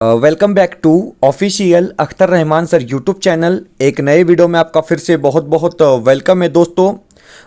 Welcome back to official Akhtar Rahman sir YouTube channel. एक नए video में आपका फिर से बहुत बहुत वेलकम है दोस्तों।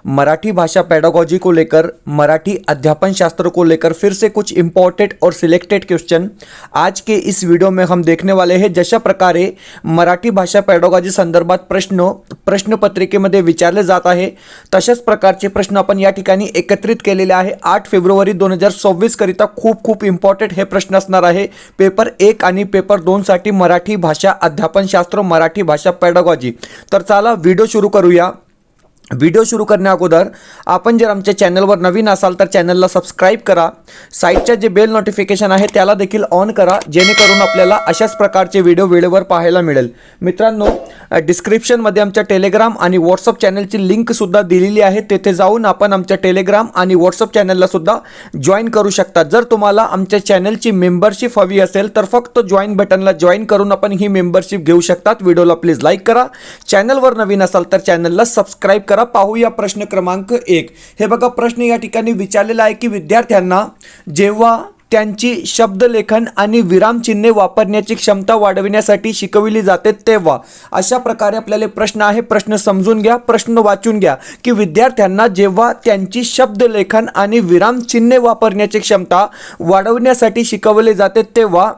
मराठी भाषा पेडागॉजी को लेकर, मराठी अध्यापन शास्त्र को लेकर फिर से कुछ इंपॉर्टेंट और सिलेक्टेड क्वेश्चन आज के इस वीडियो में हम देखने वाले हैं। जशा प्रकारे मराठी भाषा पेडागॉजी संदर्भात प्रश्नपत्रिकेमध्ये विचारले जात आहे तशाच प्रकारचे प्रश्न आपण या ठिकाणी एकत्रित केलेले आहे। 8 फेब्रुवारी 2024 करिता खूप इंपॉर्टंट हे प्रश्न असणार आहे पेपर 1 आणि पेपर 2 साठी मराठी भाषा अध्यापन शास्त्र, मराठी भाषा पेडागॉजी। तर चला व्हिडिओ सुरू करूया। व्हिडिओ सुरू करण्या अगोदर आपण जर आमच्या चॅनलवर नवीन असाल तर चॅनलला सबस्क्राइब करा, साइडच्या जे बेल नोटिफिकेशन आहे त्याला देखील ऑन करा, जेणेकरून आपल्याला अशाच प्रकारचे व्हिडिओ वेळेवर पाहायला मिळेल। मित्रांनो, डिस्क्रिप्शनमध्ये आमच्या टेलिग्राम आणि व्हॉट्सअप चॅनलची लिंक सुद्धा दिलेली आहे, तेथे जाऊन आपण आमच्या टेलिग्राम आणि व्हॉट्सअप चॅनलला सुद्धा जॉइन करू शकता। जर तुम्हाला आमच्या चॅनलची मेंबरशिप हवी असेल तर फक्त जॉइन बटनला जॉइन करून आपण ही मेंबरशिप घेऊ शकता। व्हिडिओला प्लीज लाईक करा, चॅनलवर नवीन असाल तर चॅनलला सबस्क्राइब करा। पाहूया प्रश्न क्रमांक 1। हे बघा, प्रश्न या ठिकाणी विचारलेला आहे की विद्यार्थ्यांना जेव्हा त्यांची शब्दलेखन आणि विरामचिन्हे वापरण्याची क्षमता वाढविण्यासाठी शिकवली जाते तेव्हा, अशा प्रकारे आपल्याला प्रश्न आहे। प्रश्न समजून घ्या, प्रश्न वाचून घ्या की विद्यार्थ्यांना जेव्हा त्यांची शब्दलेखन आणि विरामचिन्हे वापरण्याची क्षमता वाढवण्यासाठी शिकवले जाते तेव्हा,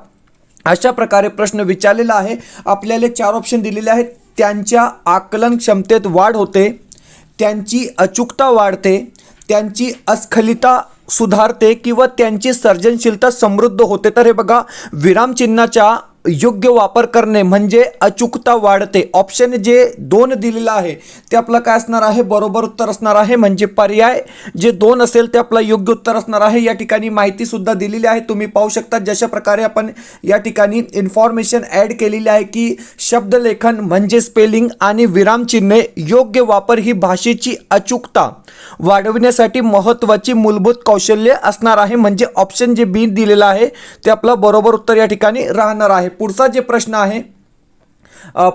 अशा प्रकारे प्रश्न विचारलेला आहे। आपल्याला 4 ऑप्शन दिलेले आहेत। त्यांच्या आकलन क्षमतेत वाढ होते, त्यांची अचूकता वाढते, त्यांची अस्खलितता सुधारते किंवा त्यांची सर्जनशीलता समृद्ध होते। तर हे बघा, विरामचिन्हाचा योग्य वापर करणे म्हणजे अचूकता वाढते। ऑप्शन जे 2 दिलेला आहे ते आपला काय असणार आहे, बरोबर उत्तर असणार आहे। म्हणजे पर्याय जे 2 असेल ते आपला योग्य उत्तर असणार आहे। या ठिकाणी माहिती सुद्धा दिलेली आहे, तुम्ही पाहू शकता। जशा प्रकारे आपण या ठिकाणी इन्फॉर्मेशन ॲड केलेली आहे की शब्दलेखन म्हणजे स्पेलिंग आणि विरामचिन्हे योग्य वापर ही भाषेची अचूकता वाढवण्यासाठी महत्त्वाची मूलभूत कौशल्य असणार आहे। म्हणजे ऑप्शन जे बी दिलेला आहे ते आपला बरोबर उत्तर या ठिकाणी राहणार आहे। पुढचा जे प्रश्न आहे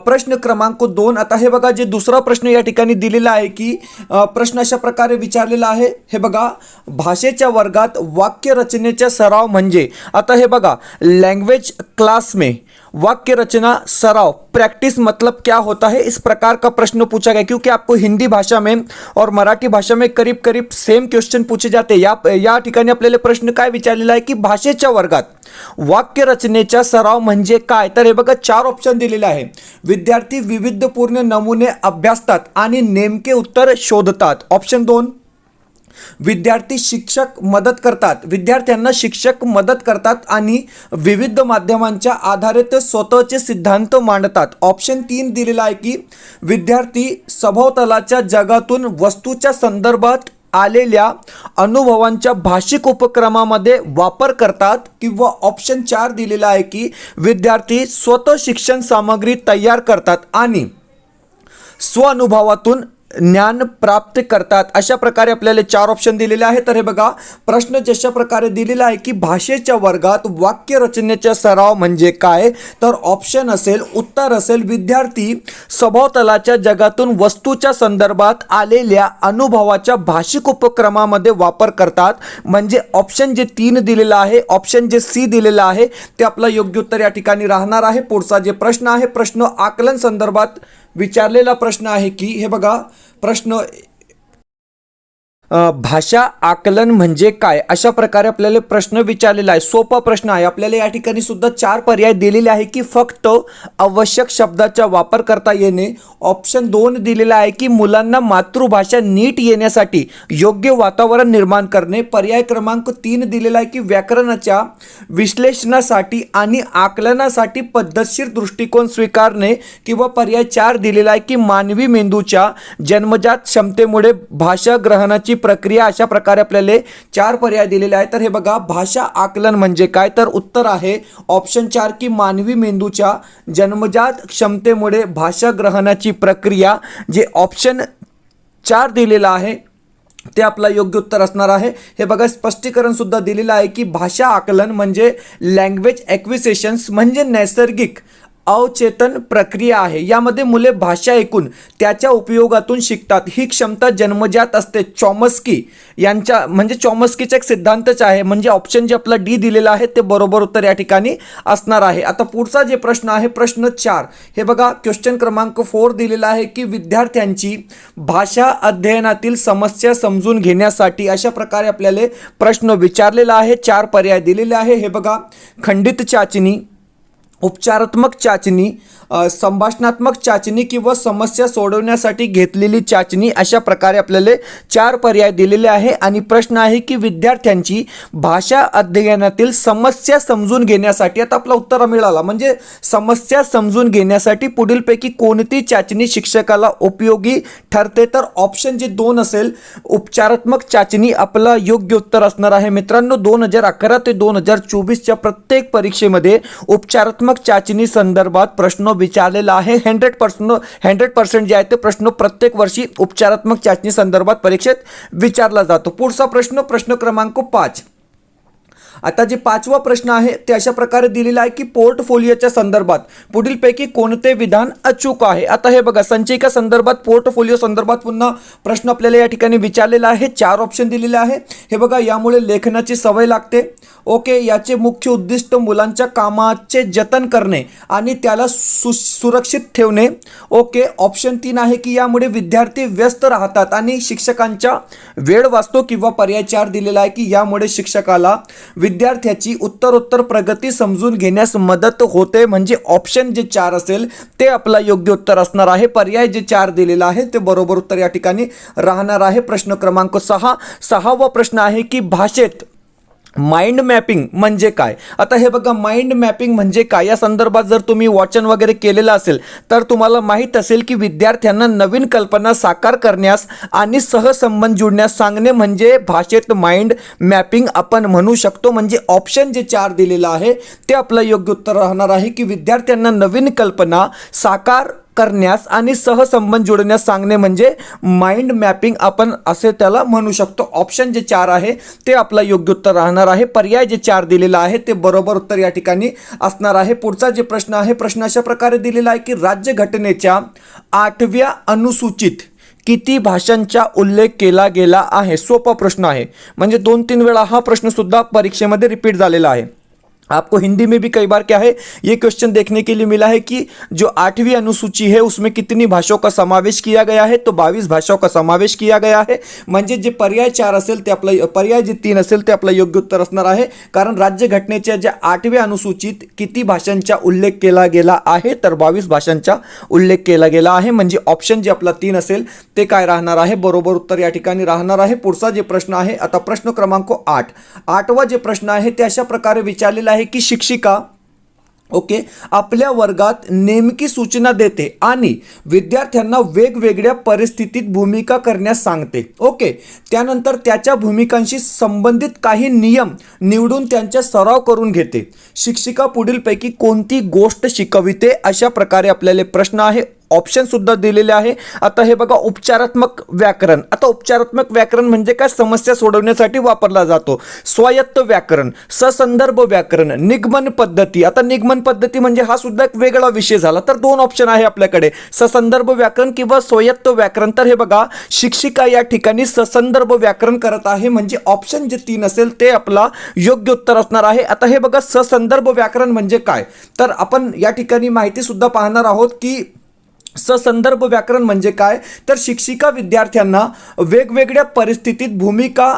प्रश्न क्रमांक 2। आता हे बघा, जे दुसरा प्रश्न या ठिकाणी दिलेला आहे की प्रश्न अशा प्रकारे विचारलेला आहे। हे बघा, भाषेच्या वर्गात वाक्य रचनेचा सराव म्हणजे, आता हे बघा, लैंग्वेज क्लास में वाक्य रचना सराव प्रैक्टिस मतलब क्या होता है, इस प्रकार का प्रश्न पूछा गया। क्योंकि आपको हिंदी भाषा में और मराठी भाषा में करीब सेम क्वेश्चन पूछे जाते। या ठिकाणी आपल्याला प्रश्न काय विचारलेला आहे की भाषेच्या वर्गात वाक्य रचनेचा सराव म्हणजे काय। तर हे बघा, 4 ऑप्शन दिलेले आहे। विद्यार्थी विविधपूर्ण नमुने अभ्यासतात आणि नेमके उत्तर शोधतात। ऑप्शन 2, विद्यार्थी शिक्षक मदत करतात, विद्यार्थ्यांना शिक्षक मदत करतात आणि विविध माध्यमांच्या आधारे ते स्वतःचे सिद्धांत मांडतात। ऑप्शन 3 दिलेला आहे की विद्यार्थी सभोवतालच्या जगातून वस्तूच्या संदर्भात आलेल्या अनुभवांच्या भाषिक उपक्रमामध्ये वापर करतात। किंवा ऑप्शन 4 दिलेला आहे की विद्यार्थी स्वतः शिक्षण सामग्री तयार करतात आणि स्वानुभवातून ज्ञान प्राप्त करतात। अशा प्रकारे आपल्याला 4 ऑप्शन दिलेले आहेत। तर हे बघा, प्रश्न जशा प्रकारे दिलेला आहे की भाषेच्या वर्गात वाक्य रचनेचा सराव म्हणजे काय, तर ऑप्शन असेल, उत्तर असेल, विद्यार्थी सभोवतालच्या जगातून वस्तूच्या संदर्भात आलेल्या अनुभवाच्या भाषिक उपक्रमामध्ये वापर करतात। म्हणजे ऑप्शन जे 3 दिलेला आहे, ऑप्शन जे सी दिलेला आहे ते आपला योग्य उत्तर या ठिकाणी राहणार आहे। पुढचा जे प्रश्न आहे, प्रश्न आकलन संदर्भात विचारलेला प्रश्न आहे की, हे बघा, प्रश्न भाषा आकलन म्हणजे काय, अशा प्रकारे आपल्याला प्रश्न विचारलेला आहे। सोपा प्रश्न आहे। आपल्याला या ठिकाणी सुद्धा 4 पर्याय दिलेले आहे की फक्त आवश्यक शब्दाचा वापर करता येणे। ऑप्शन 2 दिलेला आहे की मुलांना मातृभाषा नीट येण्यासाठी योग्य वातावरण निर्माण करणे। पर्याय क्रमांक 3 दिलेला आहे की व्याकरणाच्या विश्लेषणासाठी आणि आकलनासाठी पद्धतशीर दृष्टिकोन स्वीकारणे। किंवा पर्याय 4 दिलेला आहे की मानवी मेंदूच्या जन्मजात क्षमतेमुळे भाषा ग्रहणाची प्रक्रिया। अशा प्रकारे आपल्याला 4 पर्याय दिलेले आहेत। तर हे बघा, भाषा आकलन म्हणजे काय, तर उत्तर आहे ऑप्शन 4 की मानवी मेंदूच्या जन्मजात क्षमतेमुळे भाषा ग्रहणाची प्रक्रिया। जे ऑप्शन 4 दिलेला आहे ते आपला योग्य उत्तर असणार आहे। हे बघा, स्पष्टीकरण सुद्धा दिलेलं आहे की भाषा आकलन म्हणजे लँग्वेज ॲक्विजिशन्स म्हणजे नैसर्गिक अवचेतन प्रक्रिया आहे. यामध्ये मुले भाषा ऐकून त्याच्या उपयोगातून शिकतात. ही क्षमता जन्मजात असते. चॉमस्की यांच्या म्हणजे चॉमस्कीचा एक सिद्धांतच आहे. म्हणजे ऑप्शन जे आपला डी दिलेला आहे ते बरोबर उत्तर या ठिकाणी असणार आहे. आता पुढचा जे प्रश्न आहे प्रश्न 4, हे बघा क्वेश्चन क्रमांक 4 दिलेला आहे की विद्यार्थ्यांची भाषा अध्ययनातील समस्या समजून घेण्यासाठी अशा प्रकारे आपल्याला प्रश्न विचारलेला आहे. 4 पर्याय दिलेले आहे. हे बघा खंडित चाचणी, उपचारात्मक चाचणी, संभाषणात्मक चाचणी किंवा समस्या सोडवण्यासाठी घेतलेली चाचणी, अशा प्रकारे आपल्याला 4 पर्याय दिलेले आहे. आणि प्रश्न आहे की विद्यार्थ्यांची भाषा अध्ययनातील समस्या समजून घेण्यासाठी, आता आपला उत्तर मिळाला, म्हणजे समस्या समजून घेण्यासाठी पुढीलपैकी कोणती चाचणी शिक्षकाला उपयोगी ठरते. तर ऑप्शन जे 2 असेल उपचारात्मक चाचणी आपलं योग्य उत्तर असणार आहे. मित्रांनो 2011 ते 2024च्या प्रत्येक परीक्षेमध्ये उपचारात्मक चाचणी संदर्भात प्रश्न विचारलेला आहे. 100% जे आहे ते प्रश्न प्रत्येक वर्षी उपचारात्मक चाचणी संदर्भात परीक्षेत विचारला जातो. पुढचा प्रश्न, प्रश्न क्रमांक 5. आता जे 5वा प्रश्न आहे ते अशा प्रकारे दिलेला आहे की पोर्टफोलिओच्या संदर्भात पुढीलपैकी कोणते विधान अचूक आहे. आता हे बघा संचयिका संदर्भात, पोर्टफोलिओ संदर्भात पुन्हा प्रश्न आपल्याला या ठिकाणी विचारलेला आहे. 4 ऑप्शन दिलेले आहे. हे बघा यामुळे लेखनाची सवय लागते. ओके, याचे मुख्य उद्दिष्ट मुलांच्या कामाचे जतन करणे आणि त्याला सुरक्षित ठेवणे. ओके, ऑप्शन 3 आहे की यामुळे विद्यार्थी व्यस्त राहतात आणि शिक्षकांचा वेळ वाचतो. किंवा पर्याय 4 दिलेला आहे की यामुळे शिक्षकाला विद्यार्थ्याची उत्तरोत्तर प्रगती समजून घेण्यास मदत होते. म्हणजे ऑप्शन जे 4 असेल ते आपला योग्य उत्तर असणार आहे. पर्याय जे 4 दिलेला आहे ते बरोबर उत्तर या ठिकाणी राहणार आहे. प्रश्न क्रमांक 6, 6वा प्रश्न आहे की भाषेत माइंड मॅपिंग म्हणजे काय. आता हे बघा माइंड मॅपिंग म्हणजे काय, या संदर्भात जर तुम्ही वाचन वगैरे केलेलं असेल तर तुम्हाला माहीत असेल की विद्यार्थ्यांना नवीन कल्पना साकार करण्यास आणि सहसंबंध जुळण्यास सांगणे म्हणजे भाषेत माइंड मॅपिंग आपण म्हणू शकतो. म्हणजे ऑप्शन जे 4 दिलेलं आहे ते आपलं योग्य उत्तर राहणार आहे की विद्यार्थ्यांना नवीन कल्पना साकार करण्यास आणि सहसंबंध जोडण्यास सांगणे म्हणजे माइंड मॅपिंग आपण असे त्याला म्हणू शकतो. ऑप्शन जे 4 आहे ते आपलं योग्य उत्तर राहणार आहे. पर्याय जे 4 दिलेला आहे ते बरोबर उत्तर या ठिकाणी असणार आहे. पुढचा जे प्रश्न आहे प्रश्न अशा प्रकारे दिलेला आहे की राज्यघटनेच्या 8व्या अनुसूचित किती भाषांचा उल्लेख केला गेला आहे. सोपा प्रश्न आहे, म्हणजे 2-3 वेळा हा प्रश्न सुद्धा परीक्षेमध्ये रिपीट झालेला आहे. आपको हिंदी में भी कई बार क्या है ये क्वेश्चन देखने के लिए मिला है कि जो 8वीं अनुसूची है उसमें कितनी भाषाओं का समावेश किया गया है. तो 22 भाषाओं का समावेश किया गया है. म्हणजे जे पर्याय 4 असेल ते आपलं, पर्याय जे 3 असेल ते आपलं योग्य उत्तर असणार आहे. कारण राज्यघटनेच्या ज्या 8व्या अनुसूचित किती भाषांचा उल्लेख केला गेला आहे, तर 22 भाषांचा उल्लेख केला गेला आहे. म्हणजे ऑप्शन जे आपला 3 असेल ते काय राहणार आहे, बरोबर उत्तर या ठिकाणी राहणार आहे. पुढचा जे प्रश्न आहे आता प्रश्न क्रमांक 8, 8वा जे प्रश्न आहे ते अशा प्रकारे विचारलेला आहे की शिक्षिका आपल्या वर्गात नेमकी सूचना देते आणि विद्यार्थ्यांना वेगवेगळ्या परिस्थितीत भूमिका करण्यास सांगते. त्यानंतर त्याच्या भूमिकांशी संबंधित काही नियम निवडून त्यांचा सराव करून घेते. शिक्षिका पुढीलपैकी कोणती गोष्ट शिकविते. अशा प्रकारे आपल्याला प्रश्न आहे. ऑप्शन सुद्धा दिलेले आहे. आता हे बघा उपचारात्मक व्याकरण. आता उपचारात्मक व्याकरण म्हणजे काय, समस्या सोडवण्यासाठी वापरला जातो. स्वायत्त व्याकरण, ससंदर्भ व्याकरण, निगमन पद्धती. आता निगमन पद्धती म्हणजे हा सुद्धा एक वेगळा विषय झाला. तर 2 ऑप्शन आहे आपल्याकडे, ससंदर्भ व्याकरण किंवा स्वायत्त व्याकरण. तर हे बघा शिक्षिका या ठिकाणी ससंदर्भ व्याकरण करत आहे. म्हणजे ऑप्शन जे 3 असेल ते आपला योग्य उत्तर असणार आहे. आता हे बघा ससंदर्भ व्याकरण म्हणजे काय, तर आपण या ठिकाणी माहिती सुद्धा पाहणार आहोत की ससंदर्भ व्याकरण म्हणजे काय, तर शिक्षिका विद्यार्थ्यांना वेगवेगळ्या परिस्थितीत भूमिका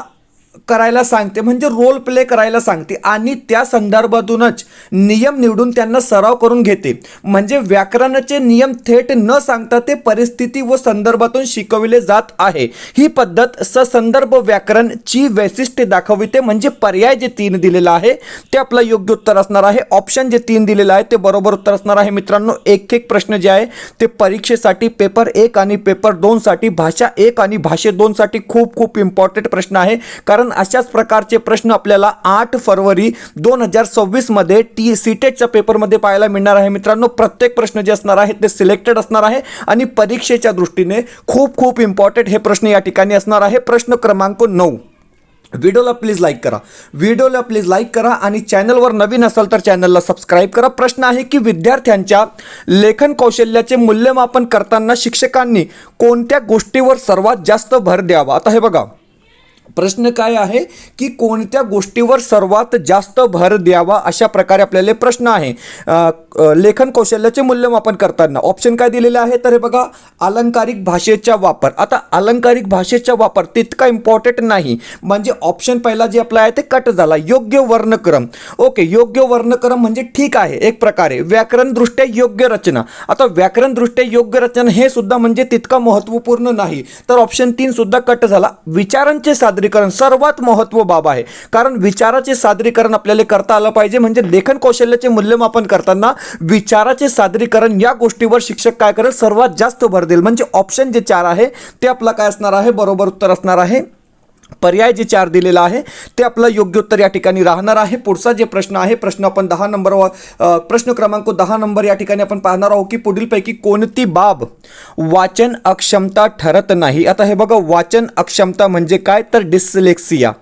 करायला सांगते, म्हणजे रोल प्ले करायला सांगते आणि त्या संदर्भातूनच नियम निवडून त्यांना सराव करून घेते. म्हणजे व्याकरणाचे नियम थेट न सांगता ते परिस्थिती व संदर्भातून शिकवले जात आहे. ही पद्धत ससंदर्भ व्याकरणची वैशिष्ट्ये दाखविते. म्हणजे पर्याय जे 3 दिलेला आहे ते आपलं योग्य उत्तर असणार आहे. ऑप्शन जे 3 दिलेलं आहे ते बरोबर उत्तर असणार आहे. मित्रांनो एक प्रश्न जे आहे ते परीक्षेसाठी पेपर 1 आणि पेपर 2 साठी, भाषा 1 आणि भाषे 2 साठी खूप इम्पॉर्टंट प्रश्न आहे. कारण अशाच प्रकारचे प्रश्न आपल्याला 8 फरवरी 2026 मध्ये सीटेटच्या पेपरमध्ये पाहायला मिळणार आहे. मित्रांनो प्रत्येक प्रश्न जे असणार आहे ते सिलेक्टेड असणार आहे आणि परीक्षेच्या दृष्टीने खूप इम्पॉर्टंट हे प्रश्न या ठिकाणी असणार आहे. प्रश्न क्रमांक 9, व्हिडिओला प्लीज लाईक करा आणि चॅनलवर नवीन असाल तर चॅनलला सबस्क्राईब करा. प्रश्न आहे की विद्यार्थ्यांच्या लेखन कौशल्याचे मूल्यमापन करताना शिक्षकांनी कोणत्या गोष्टीवर सर्वात जास्त भर द्यावा. आता हे बघा, प्रश्न काय आहे की कोणत्या गोष्टीवर सर्वात जास्त भर द्यावा, अशा प्रकारे आपल्याला प्रश्न आहे. लेखन कौशल्याचे मूल्यमापन करताना ऑप्शन काय दिलेले आहे तर हे बघा, अलंकारिक भाषेचा वापर. आता अलंकारिक भाषेचा वापर तितका इम्पॉर्टंट नाही, म्हणजे ऑप्शन पहिला जे आपला आहे ते कट झाला. योग्य वर्णक्रम. ओके, योग्य वर्णक्रम म्हणजे ठीक आहे एक प्रकारे. व्याकरणदृष्ट्या योग्य रचना. आता व्याकरणदृष्ट्या योग्य रचना हे सुद्धा म्हणजे तितका महत्त्वपूर्ण नाही, तर ऑप्शन 3 सुद्धा कट झाला. विचारांचे सादरीकरण सर्वात महत्त्व बाब आहे, कारण विचाराचे सादरीकरण आपल्याला करता आलं पाहिजे. म्हणजे लेखन कौशल्याचे मूल्यमापन करताना विचाराचे सादरीकरण या गोष्टीवर शिक्षक काय करेल, सर्वात जास्त भर देईल. म्हणजे ऑप्शन जे 4 आहे ते आपला काय असणार आहे, बरोबर उत्तर असणार आहे. पर्याय जे 4 दिलेला आहे ते आपलं योग्य उत्तर या ठिकाणी राहणार आहे. पुढचा जे प्रश्न आहे, प्रश्न आपण 10 नंबरवर, प्रश्न क्रमांक 10 नंबर या ठिकाणी आपण पाहणार आहोत की पुढीलपैकी कोणती बाब वाचन अक्षमता ठरत नाही. आता हे बघा, वाचन अक्षमता म्हणजे काय तर डिस्लेक्सिया,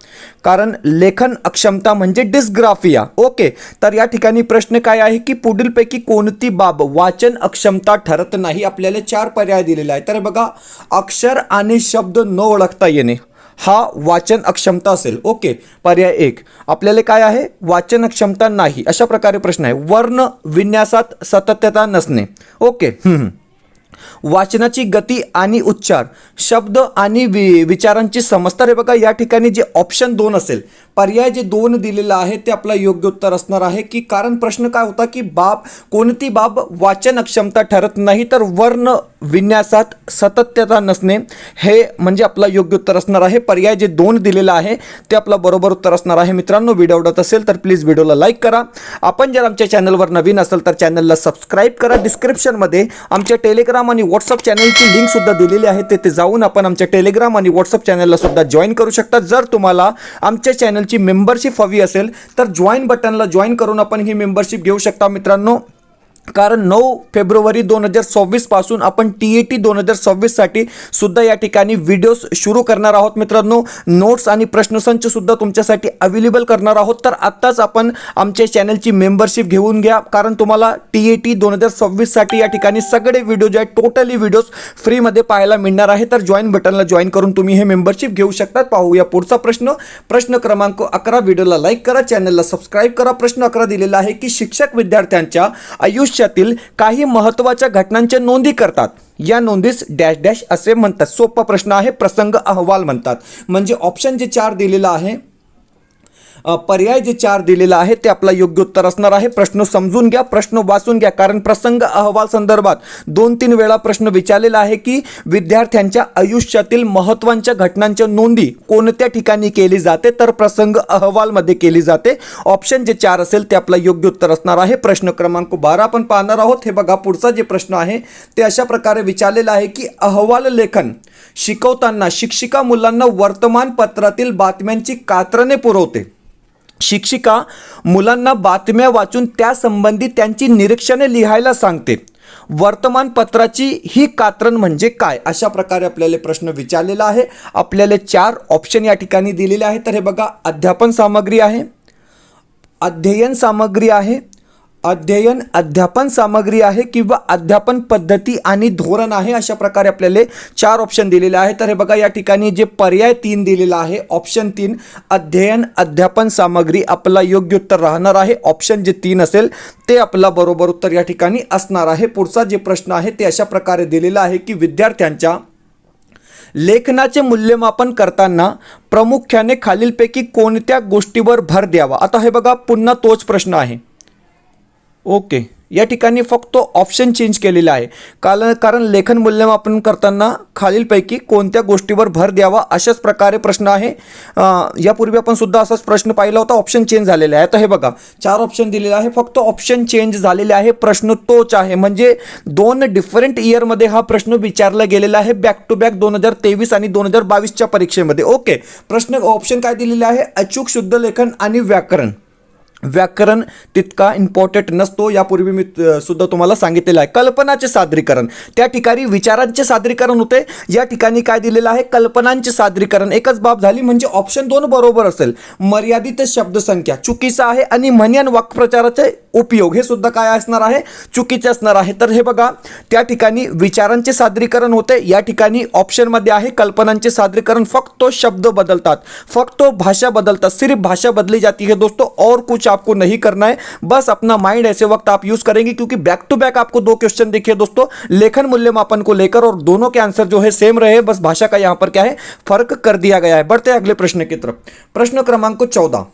कारण लेखन अक्षमता म्हणजे डिस्ग्राफिया. ओके, तर या ठिकाणी प्रश्न काय आहे की पुढीलपैकी कोणती बाब वाचन अक्षमता ठरत नाही. आपल्याला 4 पर्याय दिलेले आहेत. तर बघा, अक्षर आणि शब्द न ओळखता येणे हा वाचन अक्षमता असेल. ओके, पर्याय 1 आपल्याला काय आहे, वाचन अक्षमता नाही, अशा प्रकारे प्रश्न आहे. वर्ण विन्यासात सातत्यता नसणे. ओके, वाचनाची गती आणि उच्चार, शब्द आणि विचारांची समजता. हे बघा, या ठिकाणी जे ऑप्शन 2 असेल, पर्याय जे 2 दिलेला आहे ते आपला योग्य उत्तर असणार आहे. की कारण प्रश्न काय होता की कोणती बाब वाचन अक्षमता ठरत नाही, तर वर्ण विन्यासात सातत्यता नसणे हे म्हणजे आपला योग्य उत्तर असणार आहे. पर्याय जे 2 दिलेला आहे ते आपला बरोबर उत्तर असणार आहे. मित्रांनो, व्हिडिओ आवडत असेल तर प्लीज व्हिडिओला लाईक करा. आपण जर आमच्या चॅनलवर नवीन असेल तर चॅनलला सबस्क्राईब करा. डिस्क्रिप्शनमध्ये आमच्या टेलिग्राम आणि व्हॉट्सअप चॅनलची लिंक सुद्धा दिलेली आहे, तेथे जाऊन आपण आमच्या टेलिग्राम आणि व्हॉट्सअप चॅनलला सुद्धा जॉईन करू शकता. जर तुम्हाला आमच्या चॅनलची मेंबरशिप हवी असेल तर जॉईन बटनला जॉईन करून आपण ही मेंबरशिप घेऊ शकता. मित्रांनो, कारण 9 फेब्रुवारी 2024 पासून आपण TET 2026 साठी सुद्धा या ठिकाणी व्हिडिओज सुरू करणार आहोत. मित्रांनो, नोट्स आणि प्रश्नसंच सुद्धा तुमच्यासाठी अवेलेबल करणार आहोत. तर आत्ताच आपण आमच्या चॅनलची मेंबरशिप घेऊन घ्या, कारण तुम्हाला TET 2026 साठी या ठिकाणी सगळे व्हिडिओ जे आहेत टोटली व्हिडिओज फ्रीमध्ये पाहायला मिळणार आहे. तर जॉईन बटनला जॉईन करून तुम्ही हे मेंबरशिप घेऊ शकतात. पाहूया पुढचा प्रश्न. प्रश्न क्रमांक 11. व्हिडिओला लाईक करा, चॅनलला सबस्क्राईब करा. प्रश्न 11 दिलेला आहे की शिक्षक विद्यार्थ्यांच्या आयुष्यातील काही महत्त्वाच्या घटनांच्या नोंदी करतात. या नोंदीस डॅश डॅश असे म्हणतात. सोपा प्रश्न आहे, प्रसंग अहवाल म्हणतात. म्हणजे ऑप्शन जे 4 दिलेला आहे, पर्याय जे 4 दिलेला आहे ते आपला योग्य उत्तर असणार आहे. प्रश्न समजून घ्या, प्रश्न वाचून घ्या, कारण प्रसंग अहवाल संदर्भात 2-3 वेळा प्रश्न विचारलेला आहे की विद्यार्थ्यांच्या आयुष्यातील महत्त्वाच्या घटनांच्या नोंदी कोणत्या ठिकाणी केली जाते, तर प्रसंग अहवालमध्ये केली जाते. ऑप्शन जे 4 असेल ते आपला योग्य उत्तर असणार आहे. प्रश्न क्रमांक 12 आपण पाहणार आहोत. हे बघा, पुढचा जे प्रश्न आहे ते अशा प्रकारे विचारलेला आहे की अहवाल लेखन शिकवताना शिक्षिका मुलांना वर्तमानपत्रातील बातम्यांची कात्रणे पुरवते. शिक्षिका मुलांना बातम्या वाचून त्यासंबंधी त्यांची निरीक्षणे लिहायला सांगते. वर्तमानपत्राची ही कात्रण म्हणजे काय, अशा प्रकारे आपल्याला प्रश्न विचारलेला आहे. आपल्याला 4 ऑप्शन या ठिकाणी दिलेले आहेत. तर हे बघा, अध्यापन सामग्री आहे, अध्ययन सामग्री आहे, अध्यापन सामग्री आहे किंवा अध्यापन पद्धती आणि धोरण आहे. अशा प्रकारे आपल्याला 4 ऑप्शन दिलेले आहेत. तर हे बघा, या ठिकाणी जे पर्याय 3 दिलेला आहे, ऑप्शन 3 अध्यापन सामग्री आपला योग्य उत्तर राहणार आहे. ऑप्शन जे 3 असेल ते आपला बरोबर उत्तर या ठिकाणी असणार आहे. पुढचा जे प्रश्न आहे ते अशा प्रकारे दिलेला आहे की विद्यार्थ्यांच्या लेखनाचे मूल्यमापन करताना प्रामुख्याने खालीलपैकी कोणत्या गोष्टीवर भर द्यावा. आता हे बघा, पुन्हा तोच प्रश्न आहे. ओके, या ठिकाणी फक्त ऑप्शन चेंज केलेला आहे, कारण लेखन मूल्यमापन करताना खालीलपैकी कोणत्या गोष्टीवर भर द्यावा अशाच प्रकारे प्रश्न आहे. यापूर्वी आपण सुद्धा असाच प्रश्न पाहिला होता, ऑप्शन चेंज झालेले आहे. तर हे बघा, 4 ऑप्शन दिलेले आहे, फक्त ऑप्शन चेंज झालेले आहे. प्रश्न तोच आहे, म्हणजे 2 डिफरंट इयरमध्ये हा प्रश्न विचारला गेलेला आहे, बॅक टू बॅक 2023 आणि 2022च्या परीक्षेमध्ये. ओके, प्रश्न ऑप्शन काय दिलेले आहे, अचूक शुद्ध लेखन आणि व्याकरण. व्याकरण तितका इम्पॉर्टंट नसतो, यापूर्वी मी सुद्धा तुम्हाला सांगितलेलं आहे. कल्पनाचे सादरीकरण, त्या ठिकाणी विचारांचे सादरीकरण होते, या ठिकाणी काय दिलेलं आहे, कल्पनांचे सादरीकरण. एकच बाब झाली, म्हणजे ऑप्शन 2 बरोबर असेल. मर्यादित शब्दसंख्या चुकीचा आहे आणि म्हणी आणि वाक्प्रचाराचे उपयोग हे सुद्धा काय असणार आहे, चुकीचे असणार आहे. तर हे बघा, त्या ठिकाणी विचारांचे सादरीकरण होते, या ठिकाणी ऑप्शनमध्ये आहे कल्पनांचे सादरीकरण. फक्त शब्द बदलतात, फक्त भाषा बदलतात, सिर्फ भाषा बदली जाती है दोस्तों, और कुछ आपको नहीं करना है. बस अपना माइंड ऐसे वक्त आप यूज करेंगे, क्योंकि बैक टू बैक आपको 2 क्वेश्चन देखिए दोस्तों, लेखन मूल्यमापन को लेकर, और दोनों के आंसर जो है सेम रहे, बस भाषा का यहां पर क्या है, फर्क कर दिया गया है. बढ़ते हैं अगले प्रश्न की तरफ. प्रश्न क्रमांक 14.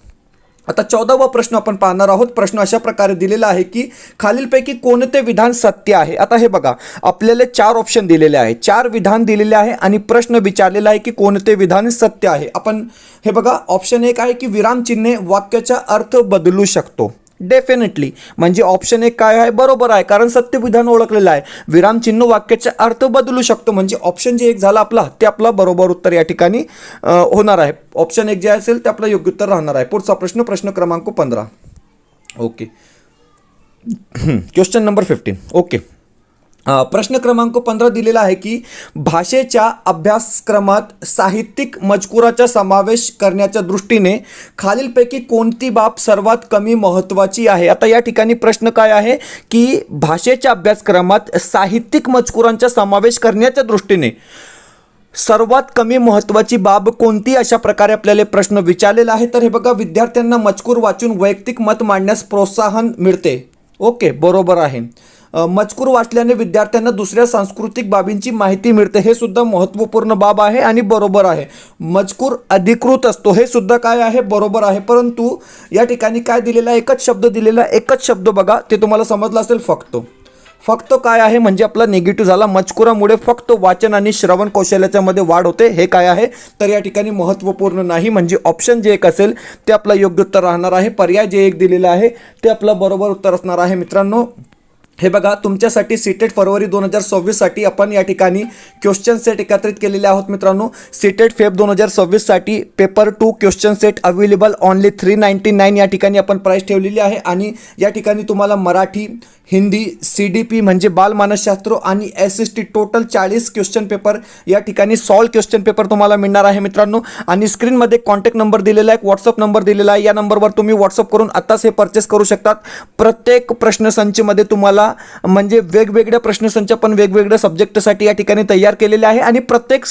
आता 14वा प्रश्न आपण पाहणार आहोत. प्रश्न अशा प्रकारे दिलेला आहे की खालीलपैकी कोणते विधान सत्य आहे. आता हे बघा, आपल्याला 4 ऑप्शन दिलेले आहे, 4 विधान दिलेले आहे आणि प्रश्न विचारलेला आहे की कोणते विधान सत्य आहे. आपण हे बघा, ऑप्शन 1 आहे की विरामचिन्हे वाक्याचा अर्थ बदलू शकतो. डेफिनेटली, म्हणजे ऑप्शन 1 काय आहे, बरोबर आहे, कारण सत्य विधान ओळखलेलं आहे. विरामचिन्ह वाक्याचा अर्थ बदलू शकतो, म्हणजे ऑप्शन जे 1 झाला आपला, ते आपला बरोबर उत्तर या ठिकाणी होणार आहे. ऑप्शन 1 जे असेल ते आपलं योग्य उत्तर राहणार आहे. पुढचा प्रश्न, प्रश्न क्रमांक 15. Okay, question number 15. ओके, प्रश्न क्रमांक 15 दिलेला आहे की भाषेच्या अभ्यासक्रमात साहित्यिक मजकुराचा समावेश करण्याच्या दृष्टीने खालीलपैकी कोणती बाब सर्वात कमी महत्त्वाची आहे. आता या ठिकाणी प्रश्न काय आहे की भाषेच्या अभ्यासक्रमात साहित्यिक मजकुरांचा समावेश करण्याच्या दृष्टीने सर्वात कमी महत्त्वाची बाब कोणती, अशा प्रकारे आपल्याला प्रश्न विचारलेला आहे. तर हे बघा, विद्यार्थ्यांना मजकूर वाचून वैयक्तिक मत मांडण्यास प्रोत्साहन मिळते. ओके, बरोबर आहे. मजकूर वाचल्याने विद्यार्थ्यांना दुसऱ्या सांस्कृतिक बाबींची माहिती मिळते, हे सुद्धा महत्त्वपूर्ण बाब आहे आणि बरोबर आहे. मजकूर अधिकृत असतो, हे सुद्धा काय आहे, बरोबर आहे. परंतु या ठिकाणी काय दिलेलं आहे, एकच शब्द दिलेला आहे, एकच शब्द बघा, ते तुम्हाला समजलं असेल. फक्त काय आहे, म्हणजे आपला निगेटिव्ह झाला. मजकुरामुळे फक्त वाचन आणि श्रवण कौशल्याच्या मध्ये वाढ होते, हे काय आहे, तर या ठिकाणी महत्त्वपूर्ण नाही. म्हणजे ऑप्शन जे 1 असेल ते आपलं योग्य उत्तर राहणार आहे. पर्याय जे 1 दिलेला आहे ते आपलं बरोबर उत्तर असणार आहे. मित्रांनो, हे बघा, तुमच्यासाठी सीटेट फरवरी 2026 साठी आपण या ठिकाणी क्वेश्चन सेट एकत्रित केलेले आहोत. मित्रांनो, सीटेट फेब 2026 साठी paper 2 question set available only 399 या ठिकाणी आपण प्राइस ठेवलेली आहे. आणि या ठिकाणी तुम्हाला मराठी, हिंदी, CDP म्हणजे बालमानसशास्त्र आणि SST टोटल 40 क्वेश्चन पेपर या ठिकाणी सॉल्व क्वेश्चन पेपर तुम्हाला मिळणार आहे. मित्रांनो, आणि स्क्रीनमध्ये कॉन्टॅक्ट नंबर दिलेला आहे, व्हॉट्सअप नंबर दिलेला आहे, या नंबरवर तुम्ही व्हॉट्सअप करून आताच हे परचेस करू शकतात. प्रत्येक प्रश्नसंचमध्ये तुम्हाला म्हणजे वेगवेगळ्या प्रश्नसंच पण वेगवेगळ्या सब्जेक्टसाठी या ठिकाणी तयार केलेले आहे आणि प्रत्येक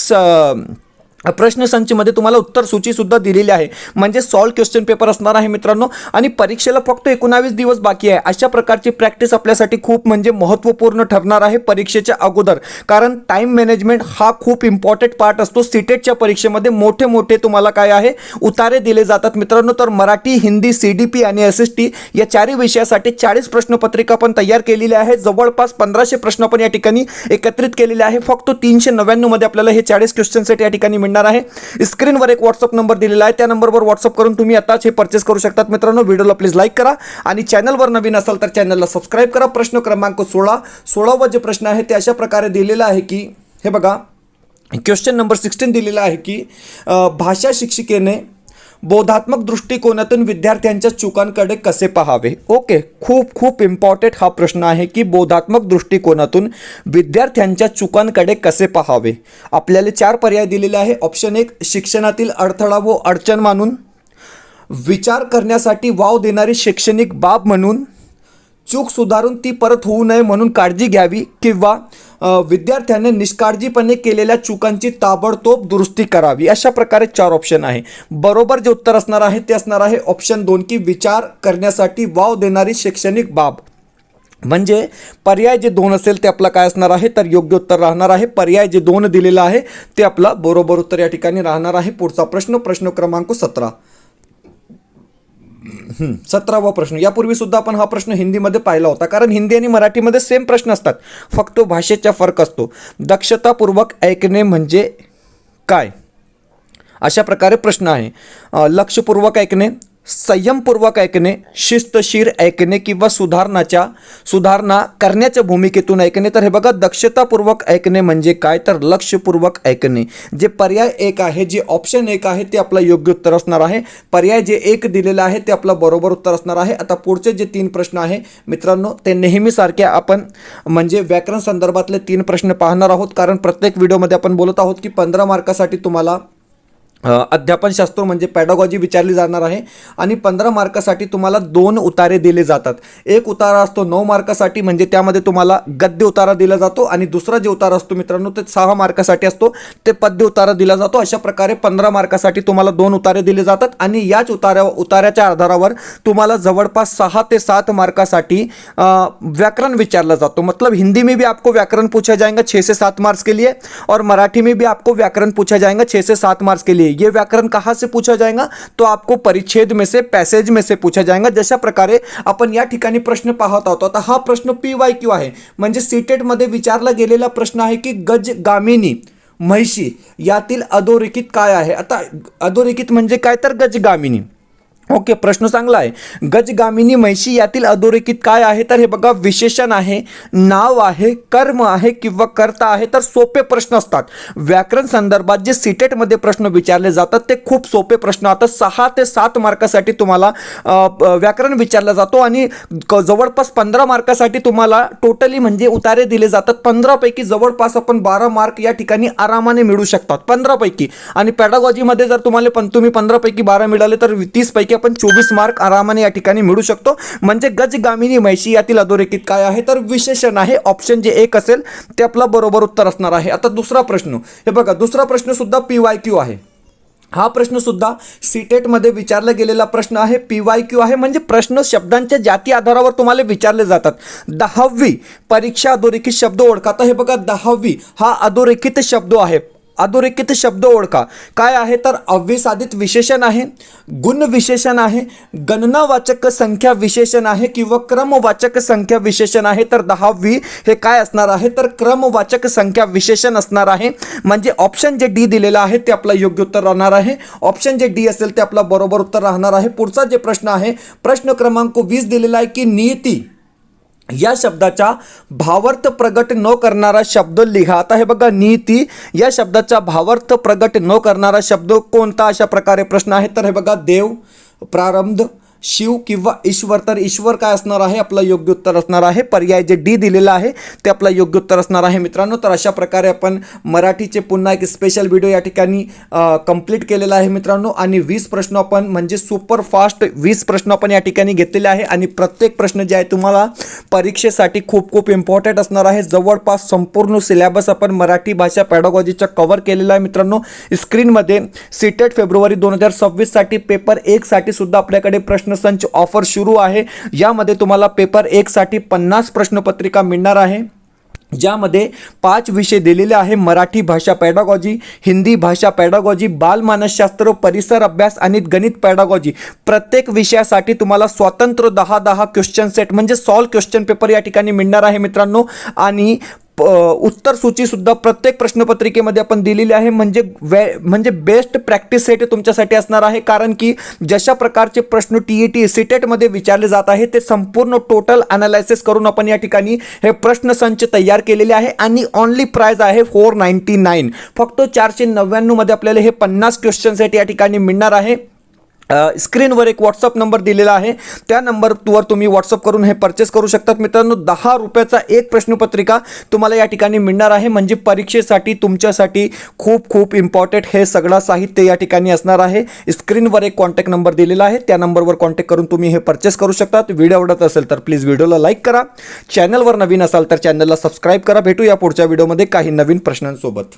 प्रश्नसंचमध्ये तुम्हाला उत्तर सूची सुद्धा दिलेली आहे. म्हणजे सॉल्व क्वेश्चन पेपर असणार आहे मित्रांनो. आणि परीक्षेला फक्त 19 दिवस बाकी आहे. अशा प्रकारची प्रॅक्टिस आपल्यासाठी खूप म्हणजे महत्त्वपूर्ण ठरणार आहे परीक्षेच्या अगोदर, कारण टाइम मॅनेजमेंट हा खूप इम्पॉर्टंट पार्ट असतो. सीटेटच्या परीक्षेमध्ये मोठे मोठे तुम्हाला काय आहे उतारे दिले जातात मित्रांनो. तर मराठी, हिंदी, CDP आणि SST या 4 विषयासाठी 40 प्रश्नपत्रिका आपण तयार केलेली आहे. जवळपास 1500 प्रश्न आपण या ठिकाणी एकत्रित केलेले आहे. फक्त 399 मध्ये आपल्याला हे 40 क्वेश्चन सेट या ठिकाणी मिळणार आहे. स्क्रीनवर एक व्हॉट्सअप नंबर दिलेला आहे, त्या नंबरवर व्हॉट्सअप करून तुम्ही आताच हे परचेस करू शकतात. मित्रांनो, व्हिडिओला प्लीज लाईक करा आणि चॅनलवर नवीन असाल तर चॅनलला सबस्क्राईब करा. प्रश्न क्रमांक 16वा जे प्रश्न आहे ते अशा प्रकारे दिलेला आहे की हे बघा, क्वेश्चन नंबर 16 दिलेला आहे की भाषा शिक्षिकेने बोधात्मक दृष्टिकोनातून विद्यार्थ्यांच्या चुकांकडे कसे पाहावे. ओके, खूप इम्पॉर्टंट हा प्रश्न आहे की बोधात्मक दृष्टिकोनातून विद्यार्थ्यांच्या चुकांकडे कसे पाहावे. आपल्याला 4 पर्याय दिलेले आहे. ऑप्शन 1 शिक्षणातील अडथळा व अडचण मानून, विचार करण्यासाठी वाव देणारी शैक्षणिक बाब म्हणून, चूक सुधारून ती परत होऊ नये म्हणून काळजी घ्यावी, किंवा विद्यार्थ्यांनी निष्काळजीपणे केलेल्या चुकांची ताबडतोब दुरुस्ती करावी. अशा प्रकारे 4 ऑप्शन आहे. बरोबर जे उत्तर असणार आहे ते असणार आहे ऑप्शन 2 की विचार करण्यासाठी वाव देणारी शैक्षणिक बाब. म्हणजे पर्याय जे 2 असेल ते आपला काय असणार आहे तर योग्य उत्तर राहणार आहे. पर्याय जे 2 दिलेला आहे ते आपला बरोबर उत्तर या ठिकाणी राहणार आहे. पुढचा प्रश्न, प्रश्न क्रमांक 17वा प्रश्न. यापूर्वी सुद्धा आपण हा प्रश्न हिंदीमध्ये पाहिला होता, कारण हिंदी आणि मराठीमध्ये सेम प्रश्न असतात, फक्त भाषेचा फरक असतो. दक्षतापूर्वक ऐकणे म्हणजे काय, अशा प्रकारे प्रश्न आहे. लक्षपूर्वक ऐकणे, संयमपूर्वक ऐकणे, शिस्तशीर ऐकणे किंवा सुधारणा करण्याच्या भूमिकेतून ऐकणे. तर हे बघा, दक्षतापूर्वक ऐकणे म्हणजे काय, तर लक्षपूर्वक ऐकणे. जे पर्याय एक आहे, जे ऑप्शन एक आहे ते आपलं योग्य उत्तर असणार आहे. पर्याय जे एक दिलेलं आहे ते आपलं बरोबर उत्तर असणार आहे. आता पुढचे जे 3 प्रश्न आहे मित्रांनो, ते नेहमीसारखे आपण म्हणजे व्याकरण संदर्भातले 3 प्रश्न पाहणार आहोत, कारण प्रत्येक व्हिडिओमध्ये आपण बोलत आहोत की 15 मार्कासाठी तुम्हाला अध्यापनशास्त्र म्हणजे पॅडागॉजी विचारली जाणार आहे आणि 15 मार्कासाठी तुम्हाला 2 उतारे दिले जातात. एक उतारा असतो 9 मार्कासाठी, म्हणजे त्यामध्ये तुम्हाला गद्य उतारा दिला जातो, आणि दुसरा जे उतारा असतो मित्रांनो ते 6 मार्कासाठी असतो, ते पद्य उतारा दिला जातो. अशा प्रकारे 15 मार्कासाठी तुम्हाला 2 उतारे दिले जातात आणि याच उतार्याच्या आधारावर तुम्हाला जवळपास 6 ते 7 मार्कासाठी व्याकरण विचारला जातो. मतलब हिंदी में भी आपको व्याकरण पूछा जाएगा 6 से 7 मार्क्स के लिए, और मराठी में भी आपको व्याकरण पूछा जाएगा 6 से 7 मार्क्स के लिए. ये व्याकरण कहाँ से पूछा जाएगा, तो आपको परिच्छेद में से, पैसेज में से पूछा जाएगा. जशा प्रकारे आपण या ठिकाणी प्रश्न पाहत आहोत. आता हा प्रश्न PYQ आहे, म्हणजे सीटेट मध्ये विचारला गेलेला प्रश्न आहे की गजगामिनी म्हैशी यातील अधोरेखित काय आहे. आता अधोरेखित म्हणजे काय, तर गजगामिनी. ओके, प्रश्न चांगला आहे. गजगामिनी म्हैशी यातील अधोरेखित काय आहे, तर हे बघा, विशेषण आहे, नाव आहे, कर्म आहे किंवा कर्ता आहे. तर सोपे प्रश्न असतात. व्याकरण संदर्भात जे सीटेटमध्ये प्रश्न विचारले जातात ते खूप सोपे प्रश्न. आता 6 ते 7 मार्कासाठी तुम्हाला व्याकरण विचारलं जातो आणि जवळपास 15 मार्कासाठी तुम्हाला टोटली म्हणजे उतारे दिले जातात. 15 पैकी जवळपास आपण 12 मार्क या ठिकाणी आरामाने मिळू शकतात, 15 पैकी. आणि पॅडागॉजीमध्ये जर तुम्ही 15 पैकी 12 मिळाले तर 30 पैकी आपण 24 मार्क आरामाने या ठिकाणी मिळू शकतो. म्हणजे गजगामिनी म्हैशी यातील अधोरेखित काय आहे, तर विशेषण आहे. ऑप्शन जे एक असेल ते आपला बरोबर उत्तर असणार आहे. आता दुसरा प्रश्न, हे बघा, दुसरा प्रश्न सुद्धा PYQ आहे. हा प्रश्न सुद्धा सीटेट मध्ये विचारला गेलेला प्रश्न आहे. PYQ आहे, म्हणजे प्रश्न शब्दांच्या जाती आधारावर तुम्हाला विचारले जातात. 10वी परीक्षा अधोरेखित शब्द ओळखा. तर हे बघा, 10वी हा अधोरेखित शब्द आहे. अधोरेखित शब्द ओळखा काय आहे, तर अव्यसाधित विशेषण आहे, गुण विशेषण आहे, गणनावाचक संख्या विशेषण आहे किंवा क्रमवाचक संख्या विशेषण आहे. तर 10वी हे काय असणार आहे, तर क्रमवाचक संख्या विशेषण असणार आहे. म्हणजे ऑप्शन जे डी दिलेला आहे ते आपलं योग्य उत्तर राहणार आहे. ऑप्शन जे डी असेल ते आपलं बरोबर उत्तर राहणार आहे. पुढचा जे प्रश्न आहे, प्रश्न क्रमांक 20 दिलेला आहे की नियती या शब्दाचा भावार्थ प्रगट न करणारा शब्द लिहा. आता हे बघा, नीती या शब्दाचा भावार्थ प्रगट न करणारा शब्द कोणता, अशा प्रकारे प्रश्न आहे. तर हे बघा, देव, प्रारंभ, शिव किंवा ईश्वर. तर ईश्वर काय असणार आहे, आपलं योग्य उत्तर असणार आहे. पर्याय जे डी दिलेला आहे ते आपलं योग्य उत्तर असणार आहे मित्रांनो. तर अशा प्रकारे आपण मराठीचे पुन्हा एक स्पेशल व्हिडिओ या ठिकाणी कंप्लीट केलेला आहे मित्रांनो. आणि 20 प्रश्न आपण म्हणजे सुपर फास्ट 20 प्रश्न आपण या ठिकाणी घेतलेले आहे. आणि प्रत्येक प्रश्न जे आहे तुम्हाला परीक्षेसाठी खूप खूप इम्पॉर्टंट असणार आहे. जवळपास संपूर्ण सिलेबस आपण मराठी भाषा पॅडागॉजीचा कव्हर केलेला आहे मित्रांनो. स्क्रीनमध्ये सीटेट फेब्रुवारी 2026 साठी पेपर 1 साठी सुद्धा आपल्याकडे प्रश्न संच ऑफर सुरू आहे. यामध्ये तुम्हाला पेपर 1 साठी 50 प्रश्नपत्रिका मिळणार आहे, ज्यामध्ये 5 विषय दिलेले आहे. मराठी भाषा पॅडागॉजी, हिंदी भाषा पॅडागॉजी, बालमानसशास्त्र, परिसर अभ्यास आणि गणित पॅडागॉजी. प्रत्येक विषयासाठी तुम्हाला स्वतंत्र 10 क्वेश्चन सेट म्हणजे सॉल्व क्वेश्चन पेपर या ठिकाणी मिळणार आहे मित्रांनो. आणि उत्तर सूची सुद्धा प्रत्येक प्रश्नपत्रिकेमध्ये आपण दिलेली आहे. म्हणजे बेस्ट प्रॅक्टिस सेट तुमच्यासाठी असणार आहे. कारण की जशा प्रकारचे प्रश्न TET सीटेटमध्ये विचारले जात आहे ते संपूर्ण टोटल अनालायसिस करून आपण या ठिकाणी हे प्रश्न संच तयार केलेले आहे. आणि ऑनली प्राइस आहे 499. फक्त 499 मध्ये आपल्याला हे 50 क्वेश्चन सेट या ठिकाणी मिळणार आहे. स्क्रीनवर एक व्हॉट्सअप नंबर दिलेला आहे, त्या नंबरवर तुम्ही व्हॉट्सअप करून हे परचेस करू शकतात मित्रांनो. 10 रुपयाचा एक प्रश्नपत्रिका तुम्हाला या ठिकाणी मिळणार आहे. म्हणजे परीक्षेसाठी तुमच्यासाठी खूप खूप इम्पॉर्टंट हे सगळं साहित्य या ठिकाणी असणार आहे. स्क्रीनवर एक कॉन्टॅक्ट नंबर दिलेला आहे, त्या नंबरवर कॉन्टॅक्ट करून तुम्ही हे परचेस करू शकतात. व्हिडिओ आवडत असेल तर प्लीज व्हिडिओला लाईक करा. चॅनलवर नवीन असाल तर चॅनलला सबस्क्राईब करा. भेटूया पुढच्या व्हिडिओमध्ये काही नवीन प्रश्नांसोबत.